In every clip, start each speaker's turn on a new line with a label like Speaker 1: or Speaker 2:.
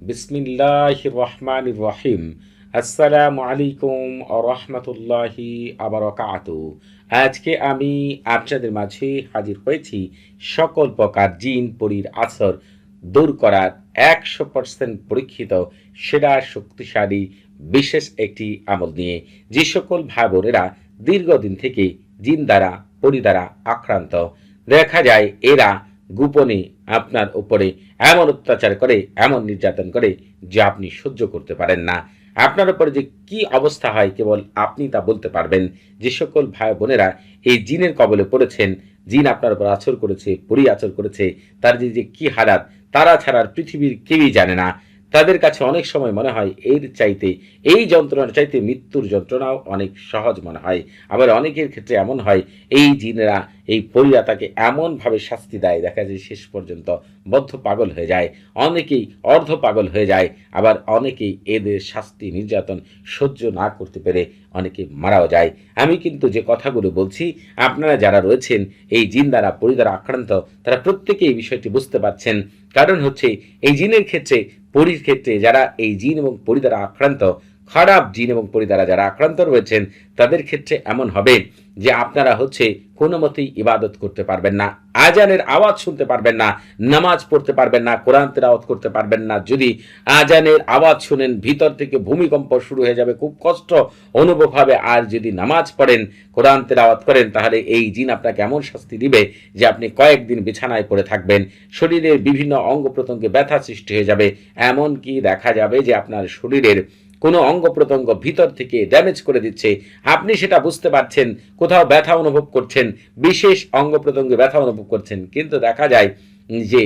Speaker 1: বিসমিল্লাহির রহমানির রহিম। আসসালামু আলাইকুম ওয়া রাহমাতুল্লাহি ওয়া বারাকাতুহু। আজকে আমি আপনাদের মাঝে হাজির হয়েছি সকল প্রকার জিন পরীর আসর দূর করার 100% পরীক্ষিত সেরা শক্তিশালী বিশেষ একটি আমল নিয়ে। যে সকল ভাই বোনেরা দীর্ঘদিন থেকে জিন দ্বারা পরী দ্বারা আক্রান্ত, দেখা যায় এরা গোপনে আপনার উপরে এমন অত্যাচার করে, এমন নির্যাতন করে যে আপনি সহ্য করতে পারেন না। আপনার উপরে যে কি অবস্থা হয় কেবল আপনি তা বলতে পারবেন। যে সকল ভাই বোনেরা এই জিনের কবলে পড়েছেন, জিন আপনার উপর আচর করেছে, পরি আচর করেছে, তার যে কি হালাত তারা ছাড়ার পৃথিবীর কেউই জানে না। তাদের কাছে অনেক সময় মনে হয় এর চাইতে, এই যন্ত্রণার চাইতে মৃত্যুর যন্ত্রণাও অনেক সহজ মনে হয়। আবার অনেকের ক্ষেত্রে এমন হয় এই জিনেরা, এই পরীরা তাকে এমনভাবে শাস্তি দেয়, দেখা যায় শেষ পর্যন্ত বদ্ধ পাগল হয়ে যায়, অনেকেই অর্ধ পাগল হয়ে যায়। আবার অনেকেই এদের শাস্তি নির্যাতন সহ্য না করতে পেরে অনেকে মারাও যায়। আমি কিন্তু যে কথাগুলো বলছি, আপনারা যারা রয়েছেন এই জিন দ্বারা পরী দ্বারা আক্রান্ত, তারা প্রত্যেকে এই বিষয়টি বুঝতে পারছেন। কারণ হচ্ছে এই জিনের ক্ষেত্রে, পরীর ক্ষেত্রে যারা এই জিন এবং পরী দ্বারা আক্রান্ত, খারাপ জিন এবং পরী দ্বারা যারা আক্রান্ত রয়েছেন, তাদের ক্ষেত্রে এমন হবে যে আপনারা হচ্ছে কোনো মতেই ইবাদত করতে পারবেন না, আজানের আওয়াজ শুনতে পারবেন না, নামাজ পড়তে পারবেন না, কোরআন তেলাওয়াত করতে পারবেন না। যদি আজানের আওয়াজ শুনেন ভিতর থেকে ভূমিকম্প শুরু হয়ে যাবে, খুব কষ্ট অনুভব হবে। আর যদি নামাজ পড়েন, কোরআন তেলাওয়াত করেন, তাহলে এই জিন আপনাকে এমন শাস্তি দিবে যে আপনি কয়েকদিন বিছানায় পড়ে থাকবেন, শরীরের বিভিন্ন অঙ্গ প্রত্যঙ্গে ব্যথা সৃষ্টি হয়ে যাবে। এমনকি দেখা যাবে যে আপনার শরীরের কোনো অঙ্গ প্রত্যঙ্গ ভিতর থেকে ড্যামেজ করে দিচ্ছে, আপনি সেটা বুঝতে পারছেন, কোথাও ব্যথা অনুভব করছেন, বিশেষ অঙ্গ প্রত্যঙ্গে ব্যথা অনুভব করছেন, কিন্তু দেখা যায় যে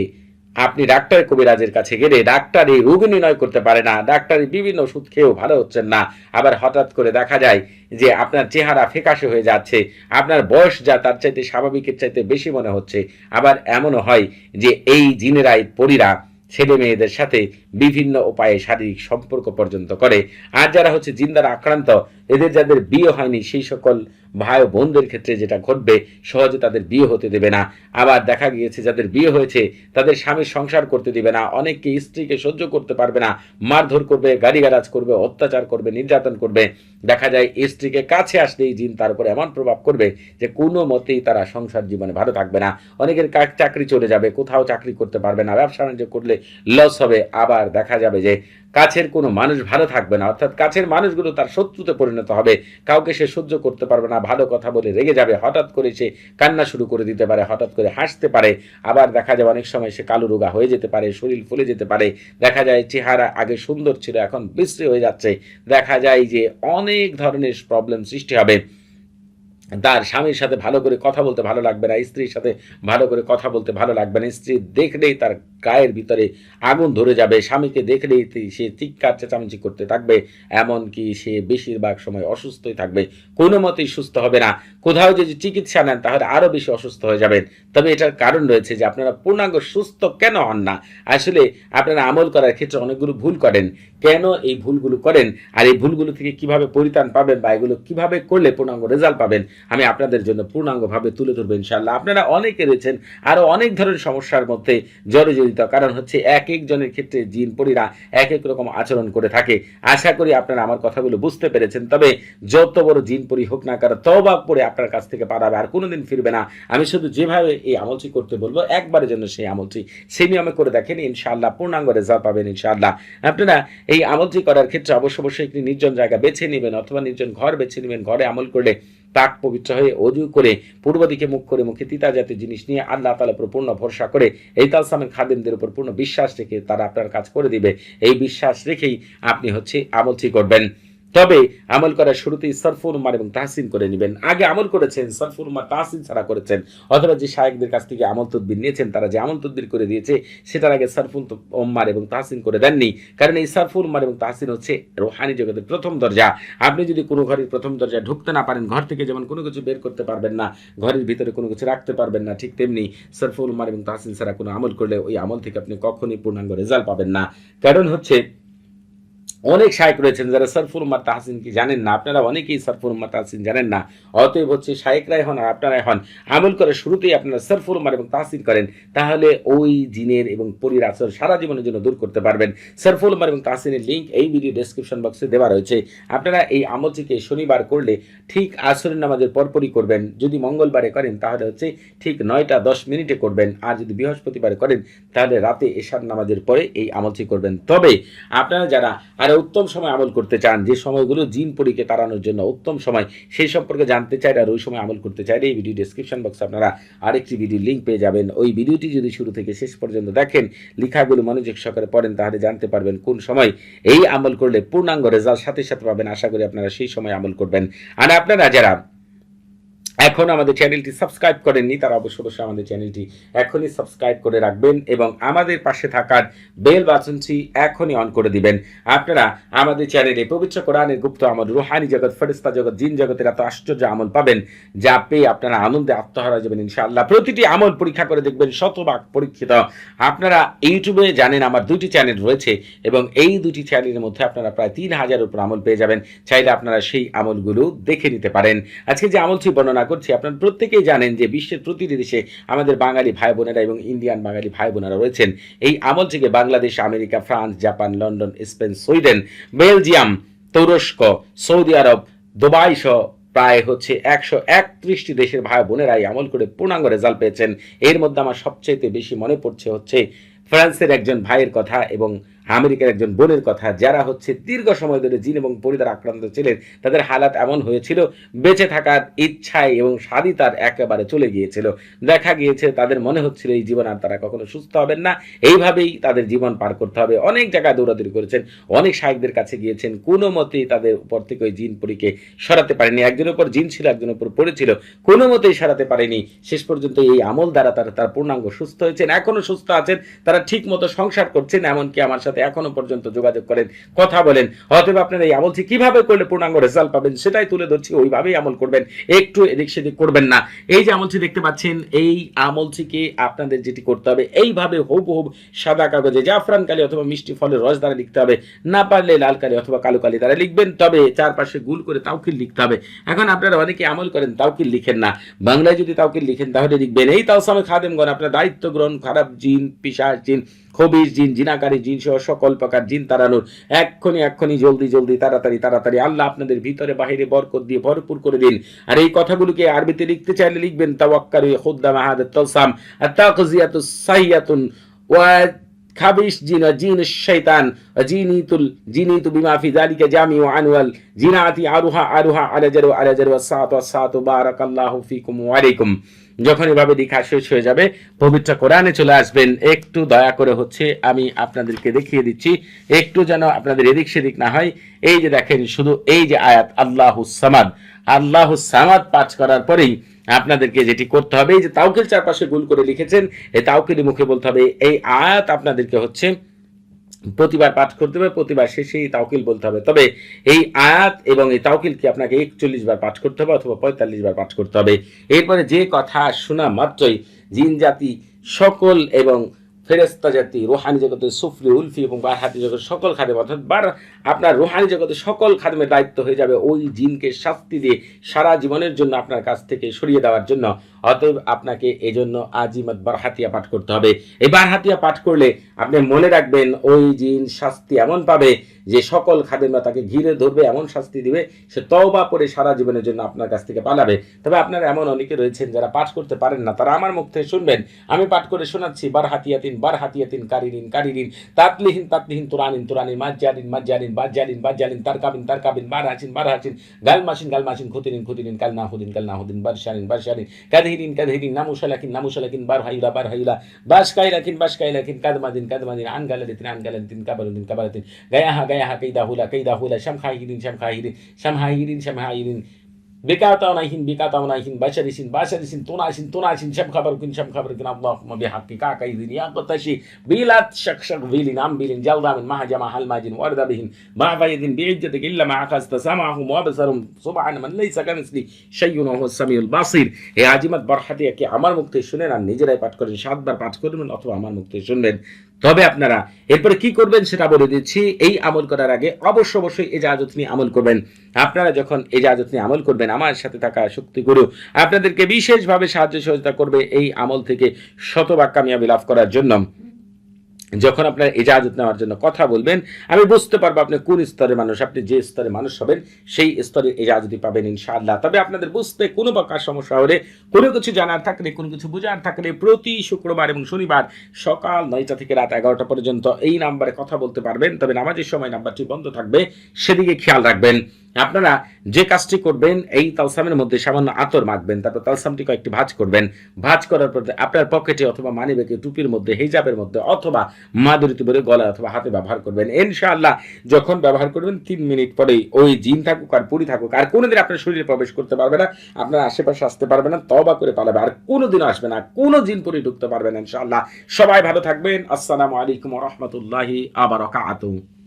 Speaker 1: আপনি ডাক্তার কবিরাজের কাছে গেলে ডাক্তার এই রোগ নির্ণয় করতে পারে না, ডাক্তারি বিভিন্ন ওষুধ খেয়েও ভালো হচ্ছেন না। আবার হঠাৎ করে দেখা যায় যে আপনার চেহারা ফ্যাকাশে হয়ে যাচ্ছে, আপনার বয়স যা তার চাইতে স্বাভাবিকের চাইতে বেশি মনে হচ্ছে। আবার এমনও হয় যে এই জিনেরাই পরীরা ছেলে মেয়েদের সাথে বিভিন্ন উপায়ে শারীরিক সম্পর্ক পর্যন্ত করে। আর যারা হচ্ছে জিন দ্বারা আক্রান্ত, এদের যাদের বিয়ে হয়নি সেই সকল ভাই বোনদের ক্ষেত্রে যেটা ঘটবে, সহজে তাদের বিয়ে হতে দেবে না। আবার দেখা গিয়েছে যাদের বিয়ে হয়েছে তাদের স্বামীর সংসার করতে দিবে না, অনেককে স্ত্রীকে সহ্য করতে পারবে না, মারধর করবে, গালিগালাজ করবে, অত্যাচার করবে, নির্যাতন করবে। দেখা যায় স্ত্রীকে কাছে আসলেই জিন তার উপরে এমন প্রভাব করবে যে কোনো মতেই তারা সংসার জীবনে ভালো থাকবে না। অনেকের চাকরি চলে যাবে, কোথাও চাকরি করতে পারবে না, ব্যবসা বাণিজ্য করলে লস হবে। আবার দেখা যাবে যে কাছের কোনো মানুষ ভালো থাকবে না, অর্থাৎ কাছের মানুষগুলো তার শত্রুতে পরিণত হবে। কাউকে সে সহ্য করতে পারবে না, ভালো কথা বলে রেগে যাবে, হঠাৎ করে সে কান্না শুরু করে দিতে পারে, হঠাৎ করে হাসতে পারে। আবার দেখা যাবে অনেক সময় সে কালো রোগা হয়ে যেতে পারে, শরীর ফুলে যেতে পারে। দেখা যায় চেহারা আগে সুন্দর ছিল এখন বিশ্রী হয়ে যাচ্ছে। দেখা যায় যে অনেক ধরনের প্রবলেম সৃষ্টি হবে। তার স্বামীর সাথে ভালো করে কথা বলতে ভালো লাগবে না, স্ত্রীর সাথে ভালো করে কথা বলতে ভালো লাগবে না, স্ত্রী দেখলেই তার গায়ের ভিতরে আগুন ধরে যাবে, স্বামীকে দেখলেই সে চিৎকার চেঁচামেচি করতে থাকবে, এমনকি সে বেশিরভাগ সময় অসুস্থই থাকবে, কোনো মতেই সুস্থ হবে না। কোথাও যদি চিকিৎসা নেন তাহলে আরও বেশি অসুস্থ হয়ে যাবেন। তবে এটার কারণ রয়েছে যে আপনারা পূর্ণাঙ্গ সুস্থ কেন হন না। আসলে আপনারা আমল করার ক্ষেত্রে অনেকগুলো ভুল করেন। কেন এই ভুলগুলো করেন আর এই ভুলগুলো থেকে কিভাবে পরিত্রাণ পাবেন বা এগুলো কিভাবে করলে পূর্ণাঙ্গ রেজাল্ট পাবেন, আমি আপনাদের জন্য পূর্ণাঙ্গভাবে তুলে ধরবো ইনশাআল্লাহ। আপনারা অনেকে রয়েছেন আরো অনেক ধরনের সমস্যার মধ্যে জর্জরিত, কারণ হচ্ছে এক একজনের ক্ষেত্রে জিন পরীরা এক এক রকম আচরণ করে থাকে। আশা করি আপনারা আমার কথাগুলো বুঝতে পেরেছেন। তবে যত বড় জিন পরী হোক না কারো, তওবা করে আপনার কাছ থেকে পালাবে, আর কোনোদিন ফিরবে না। আমি শুধু যেভাবে এই আমলটি করতে বলবো একবারের জন্য সেই আমলটি সেই নিয়মে করে দেখেন, ইনশাআল্লাহ পূর্ণাঙ্গ রেজাল্ট পাবেন ইনশাআল্লাহ। আপনারা এই আমলটি করার ক্ষেত্রে অবশ্যই একটি নির্জন জায়গা বেছে নেবেন অথবা নির্জন ঘর বেছে নেবেন। ঘরে আমল করলে পাক পবিত্র হয়ে অজু করে পূর্ব দিকে মুখ করে মুখে তিতা জাতীয় জিনিস নিয়ে আল্লাহ তাআলার উপর পূর্ণ ভরসা করে এই তালসামের খাদেমদের উপর পূর্ণ বিশ্বাস রেখে তারা আপনার কাজ করে দিবে। এই বিশ্বাস রেখেই আপনি হচ্ছে আমলটি করবেন। তবে আমল করার শুরুতেই সরফুল উম্মার এবং তাহসিন করে নেবেন। আগে আমল করেছেন সরফুল উম্মার তাহসিন ছাড়া করেছেন, অথবা যে শায়েখদের কাছ থেকে আমল তদবির নিয়েছেন তারা যে আমল তদবির করে দিয়েছে সেটার আগে সরফুল উম্মার এবং তাহসিন করে দেননি। কারণ এই সরফুল উম্মার এবং তাহসিন হচ্ছে রুহানি জগতের প্রথম দরজা। আপনি যদি কোনো ঘরের প্রথম দরজা ঢুকতে না পারেন, ঘর থেকে যেমন কোনো কিছু বের করতে পারবেন না, ঘরের ভিতরে কোনো কিছু রাখতে পারবেন না, ঠিক তেমনি সরফুল উম্মার এবং তাহসিন ছাড়া কোনো আমল করলে ওই আমল থেকে আপনি কখনোই পূর্ণাঙ্গ রেজাল্ট পাবেন না। কারণ হচ্ছে অনেক শায়েখ রয়েছেন যারা সরফুল উম্মাহ তাহসিন কি জানেন না, আপনারা অনেকেই সরফুল উম্মাহ তাহসিন জানেন না। অতএব হচ্ছে শায়েখরাই হন আর আপনারাই হন, আমল করে শুরুতেই আপনারা সরফুল উম্মাহ এবং তাহসিন করেন, তাহলে ওই জিনের এবং পরীর আসর সারা জীবনের জন্য দূর করতে পারবেন। সরফুল উম্মাহ এবং তাহসিনের লিঙ্ক এই ভিডিও ডেসক্রিপশন বক্সে দেওয়া রয়েছে। আপনারা এই আমলটিকে শনিবার করলে ঠিক আসরের নামাজের পরপরই করবেন। যদি মঙ্গলবারে করেন তাহলে হচ্ছে ঠিক 9টা 10 মিনিটে করবেন, আর যদি বৃহস্পতিবারে করেন তাহলে রাতে এশার নামাজের পরে এই আমলটি করবেন। তবে আপনারা যারা আরো উত্তম সময় আমল করতে চান, যে সময়গুলো জিন পরীকে তাড়ানোর জন্য উত্তম সময়, সেই সম্পর্কে জানতে চাইলে আর ওই সময় আমল করতে চাইলে এই ভিডিও ডেসক্রিপশন বক্সে আপনারা আরেকটি ভিডিও লিঙ্ক পেয়ে যাবেন। ওই ভিডিওটি যদি শুরু থেকে শেষ পর্যন্ত দেখেন, লেখাগুলো মনোযোগ সহকারে পড়েন, তাহলে জানতে পারবেন কোন সময় এই আমল করলে পূর্ণাঙ্গ রেজাল্ট সাথে সাথে পাবেন। আশা করি আপনারা সেই সময় আমল করবেন। আর আপনারা যারা এখন আমাদের চ্যানেলটি সাবস্ক্রাইব করেননি তারা অবশ্যই আমাদের চ্যানেলটি এখনই সাবস্ক্রাইব করে রাখবেন এবং আমাদের পাশে থাকার বেল বাটনটি এখনই অন করে দিবেন। আপনারা আমাদের চ্যানেলে পবিত্র কোরআনের গুপ্ত আমল, রুহানি জগৎ, ফেরেশতা জগৎ, জিন জগতের এত আশ্চর্য আমল পাবেন যা পেয়ে আপনারা আনন্দে আত্মহারা যাবেন ইনশাআল্লাহ। প্রতিটি আমল পরীক্ষা করে দেখবেন, শতভাগ পরীক্ষিত। আপনারা ইউটিউবে জানেন আমার 2টি চ্যানেল রয়েছে এবং এই 2টি চ্যানেলের মধ্যে আপনারা প্রায় 3000 উপর আমল পেয়ে যাবেন। চাইলে আপনারা সেই আমলগুলো দেখে নিতে পারেন। আজকে যে আমলটি বর্ণনা করছি, আপনারা প্রত্যেকেই জানেন যে বিশ্বের প্রতিটি দেশে আমাদের বাঙালি ভাই বোনেরা এবং ইন্ডিয়ান বাঙালি ভাই বোনেরা রয়েছেন। এই আমলটিকে Bangladesh, America, France, Japan, London, Spain, Sweden, Belgium, তুরস্ক, সৌদি আরব, দুবাই সহ প্রায় হচ্ছে 131টি দেশের ভাই বোনেরাই আমল করে পূর্ণাঙ্গ রেজাল্ট পেয়েছেন। এর মধ্যে আমার সবচেয়ে বেশি মনে পড়ছে হচ্ছে ফ্রান্সের একজন ভাইয়ের কথা এবং আমেরিকার একজন বোনের কথা, যারা হচ্ছে দীর্ঘ সময় ধরে জিন এবং পরিদার আক্রান্ত ছিলেন। তাদের হালাত এমন হয়েছিল, বেঁচে থাকার ইচ্ছায় এবং স্বাধীনতার একেবারে চলে গিয়েছিল। দেখা গিয়েছে তাদের মনে হচ্ছিল এই জীবন আর তারা কখনো সুস্থ হবেন না, এইভাবেই তাদের জীবন পার করতে হবে। অনেক জায়গায় দৌড়াদৌড়ি করেছেন, অনেক শায়েখদের কাছে গিয়েছেন, কোনো মতেই তাদের উপর থেকে ওই জিন পরীকে সরাতে পারেনি। একজনের উপর জিন ছিল, একজনের উপর পড়েছিল, কোনো মতেই সরাতে পারেনি। শেষ পর্যন্ত এই আমল দ্বারা তারা পূর্ণাঙ্গ সুস্থ হয়েছেন, এখনো সুস্থ আছেন, তারা ঠিক মতো সংসার করছেন, এমনকি আমার সাথে এখনো পর্যন্ত যোগাযোগ করেন, কথা বলেন। অতএব আপনারা এই আমলটি কিভাবে করলে পূর্ণাঙ্গ রেজাল্ট পাবেন সেটাই তুলে ধরছি। ওইভাবেই আমল করবেন, একটু এদিক সেদিক করবেন না। এই যে আমলটি দেখতে পাচ্ছেন, এই আমলটিকে আপনাদের যেটি করতে হবে, এইভাবে হুবহু সাদা কাগজে জাফরান কালি অথবা মিষ্টি ফলের রস দ্বারা লিখতে হবে, না পারলে লাল কালি অথবা কালো কালি দ্বারা লিখবেন। তবে চারপাশে গুল করে তাওকিল লিখতে হবে। এখন আপনারা অনেকে আমল করেন তাওকিল লিখেন না, বাংলায় যদি তাওকিল লিখেন তাহলে লিখবেন এই তাওসামে খাদেমগণ আপনার দায়িত্ব গ্রহণ, খারাপ জিন, পিশাচ জিন, খবিশ জিন, জিনাকারী জিন সহ সকল প্রকার জিন তাড়ানোর এক্ষুনি জলদি তাড়াতাড়ি আল্লাহ আপনাদের ভিতরে বাহিরে বরকত দিয়ে ভরপুর করে দিন। আর এই কথাগুলোকে আরবিতে লিখতে চাইলে লিখবেন তাওয়াক্কালু খুদ্দাম আহাদ তাওসাম আত-তাকজিয়াতুস সাহিয়াতুন ওয়া খাবিশ জিন জিন শাইতান জিনিতু বিমা ফি যালিকা জামিউ আনওয়াল জিনাতি আরুহা আলাজার ওয়া সাতু বারাকাল্লাহু ফিকুম ওয়া আলাইকুম। যখন এভাবে লেখা শেষ হয়ে যাবে, পবিত্র কোরআনে চলে আসবেন। একটু দয়া করে হচ্ছে আমি আপনাদেরকে দেখিয়ে দিচ্ছি, একটু যেন আপনাদের এদিক সেদিক না হয়। এই যে দেখেন, শুধু এই যে আয়াত আল্লাহুস সামাদ পাঠ করার পরেই আপনাদেরকে যেটি করতে হবে, এই যে তাওকিল চারপাশে গুল করে লিখেছেন, এই তাওকিলি মুখে বলতে হবে। এই আয়াত আপনাদেরকে হচ্ছে প্রতিবার পাঠ করতে হবে, প্রতিবার শেষে এই তাওকিল বলতে হবে। তবে এই আয়াত এবং এই তাওকিলকে আপনাকে 41 বার পাঠ করতে হবে অথবা 45 বার পাঠ করতে হবে। এরপরে যে কথা শোনা মাত্রই জিন জাতি সকল এবং ফেরেশতা জাতি, রুহানি জগতের সুফলি, উলফি এবং বারহাতি জগতের সকল খাদেম, অর্থাৎ আপনার রুহানি জগতের সকল খাদেমের দায়িত্ব হয়ে যাবে ওই জিনকে শাস্তি দিয়ে সারা জীবনের জন্য আপনার কাছ থেকে সরিয়ে দেওয়ার জন্য। অতএব আপনাকে এজন্য আজিমাত বারহাতিয়া পাঠ করতে হবে। এই বারহাতিয়া পাঠ করলে আপনি মনে রাখবেন, ওই জিন শাস্তি এমন পাবে যে সকল খাদেমরা তাকে ঘিরে ধরবে, এমন শাস্তি দিবে সে তওবা করে সারা জীবনের জন্য আপনার কাছ থেকে পালাবে। তবে আপনারা এমন অনেকে রয়েছেন যারা পাঠ করতে পারেন না, তারা আমার মুখ থেকে শুনবেন, আমি পাঠ করে শোনাচ্ছি। বারহাতিয়াতিন কারিরিন তাতলিহিন তুরানিন মাজজালিন বাজ্জালিন তারকাবিন বারহাচিন গালমাসিন খুতিনিন কালনাহুদিন বারশালিন কাদহিরিন নামুশালাকিন বারহাইলা বাশকাইলাকিন কাদমাদিন আনগালাদিন কাবালাদিন গায়াহা কাইদাহুলা শামখাহিরিন بكاتوناهن بشرسن توناسن شم خبركن اللهم بحق كاكايدين يا قطشي بيلات شك فيلين ام بيلين جلدا من مهجما هالماجن ورد بهن ما فايدين بعجتك الا ما اخذت سمعهم وابصرهم سبحان من ليس كمثله شيء وهو السميع البصير এই আজিমত বরহাতে কি আমার মুক্তি শুনেন আর নিজেরাই পাঠ করেন 7 বার পাঠ করবেন অথবা আমার মুক্তি শুনবেন তবে আপনারা এরপরে কি করবেন সেটা বলে দিচ্ছি এই আমল করার আগে অবশ্যই ইজাজত নিয়ে আমল করবেন আপনারা যখন ইজাজত নিয়ে আমল করবেন আমার সাথে থাকা শক্তি গুরু আপনাদেরকে বিশেষভাবে সাহায্য সহযোগিতা করবে এই আমল থেকে শতভাগ কামিয়াবি লাভ করার জন্য যখন আপনার ইজাজত নেওয়ার জন্য কথা বলবেন আমি বুঝতে পারবো আপনি কোন স্তরের মানুষ আপনি যে স্তরের মানুষ হবেন সেই স্তরে ইজাজতই পাবেন ইনশাআল্লাহ তবে আপনাদের বুঝতে কোনো প্রকার সমস্যা হলে কোনো কিছু জানার থাকলে কোনো কিছু বোঝার থাকলে প্রতি শুক্রবার এবং শনিবার সকাল 9টা থেকে রাত 11টা পর্যন্ত এই নাম্বারে কথা বলতে পারবেন তবে নামাজের সময় নাম্বারটি বন্ধ থাকবে সেদিকে খেয়াল রাখবেন আপনারা যে কাজটি করবেন এই তালসামের মধ্যে সামান্য আতর মাখবেন তারপর তালসামটি কয়েকটি ভাঁজ করবেন ভাঁজ করার পর আপনার পকেটে অথবা মানিব্যাগে টুপির মধ্যে হিজাবের মধ্যে অথবা মাদুরিতে ভরে গলায় অথবা হাতে ব্যবহার করবেন ইনশাআল্লাহ যখন ব্যবহার করবেন 3 মিনিট পরেই ওই জিন থাকুক আর পুরি থাকুক আর কোনোদিন আপনার শরীরে প্রবেশ করতে পারবে না আপনার আশেপাশে আসতে পারবে না তওবা করে পালাবে আর কোনোদিনও আসবে না কোনো জিন পুরি ঢুকতে পারবে না ইনশাআল্লাহ সবাই ভালো থাকবেন আসসালামু আলাইকুম ওয়া রাহমাতুল্লাহি ওয়া বারাকাতুহু